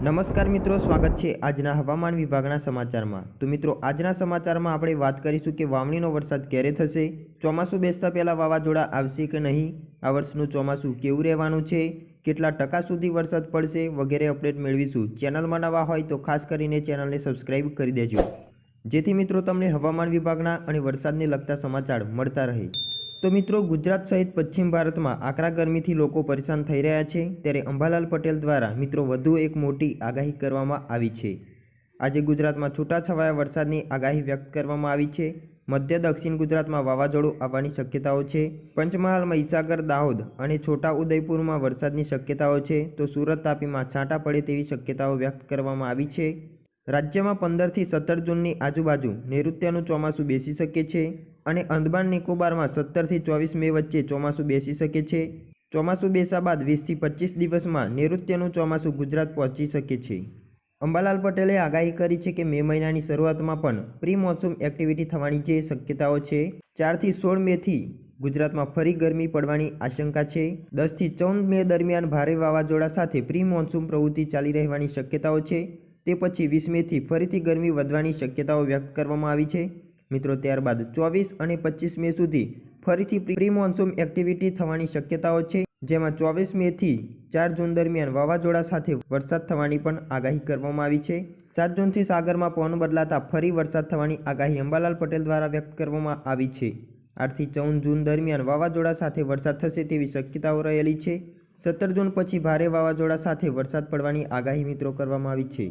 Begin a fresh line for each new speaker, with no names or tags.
નમસ્કાર મિત્રો, સ્વાગત છે આજના હવામાન વિભાગના સમાચારમાં। તો મિત્રો, આજના સમાચારમાં આપણે વાત કરીશું કે વાવણીનો વરસાદ ક્યારે થશે, ચોમાસું બેસતા પહેલા વાવાઝોડા આવશે કે નહીં, આ વર્ષનું ચોમાસું કેવું રહેવાનું છે, કેટલા ટકા સુધી વરસાદ પડશે વગેરે અપડેટ મેળવીશું। ચેનલમાં નવા હોય તો ખાસ કરીને ચેનલને સબસ્ક્રાઇબ કરી દેજો, જેથી મિત્રો તમને હવામાન વિભાગના અને વરસાદને લગતા સમાચાર મળતા રહે। તો મિત્રો, ગુજરાત સહિત પશ્ચિમ ભારતમાં આકરા ગરમીથી લોકો પરેશાન થઈ રહ્યા છે, ત્યારે અંબાલાલ પટેલ દ્વારા મિત્રો વધુ એક મોટી આગાહી કરવામાં આવી છે। આજે ગુજરાતમાં છૂટાછવાયા વરસાદની આગાહી વ્યક્ત કરવામાં આવી છે। મધ્ય દક્ષિણ ગુજરાતમાં વાવાઝોડું આવવાની શક્યતાઓ છે। પંચમહાલ, મહીસાગર, દાહોદ અને છોટા ઉદેપુરમાં વરસાદની શક્યતાઓ છે, તો સુરત, તાપીમાં છાંટા પડે તેવી શક્યતાઓ વ્યક્ત કરવામાં આવી છે। રાજ્યમાં 15 થી 17 જૂનની આજુબાજુ નૈઋત્યનું ચોમાસું બેસી શકે છે અને અંદમાન નિકોબારમાં 17 થી 24 મે વચ્ચે ચોમાસું બેસી શકે છે। ચોમાસું બેસ્યા બાદ 20 થી 25 દિવસમાં નૈઋત્યનું ચોમાસું ગુજરાત પહોંચી શકે છે। અંબાલાલ પટેલે આગાહી કરી છે કે મે મહિનાની શરૂઆતમાં પણ પ્રી મોન્સૂન એક્ટિવિટી થવાની જે શક્યતાઓ છે। 4 થી 16 મેથી ગુજરાતમાં ફરી ગરમી પડવાની આશંકા છે। 10 થી 14 મે દરમિયાન ભારે વાવાઝોડા સાથે પ્રી મોન્સૂન પ્રવૃત્તિ ચાલી રહેવાની શક્યતાઓ છે। તે પછી 20 મેથી ફરીથી ગરમી વધવાની શક્યતાઓ વ્યક્ત કરવામાં આવી છે મિત્રો। ત્યારબાદ 24 અને 25 મે સુધી ફરીથી પ્રી મોન્સૂન એક્ટિવિટી થવાની શક્યતાઓ છે, જેમાં 24 મેથી 4 જૂન દરમિયાન વાવાઝોડા સાથે વરસાદ થવાની પણ આગાહી કરવામાં આવી છે। 7 જૂનથી સાગરમાં પવન બદલાતા ફરી વરસાદ થવાની આગાહી અંબાલાલ પટેલ દ્વારા વ્યક્ત કરવામાં આવી છે। 8 થી 14 જૂન દરમિયાન વાવાઝોડા સાથે વરસાદ થશે તેવી શક્યતાઓ રહેલી છે। 17 જૂન પછી ભારે વાવાઝોડા સાથે વરસાદ પડવાની આગાહી મિત્રો કરવામાં આવી છે।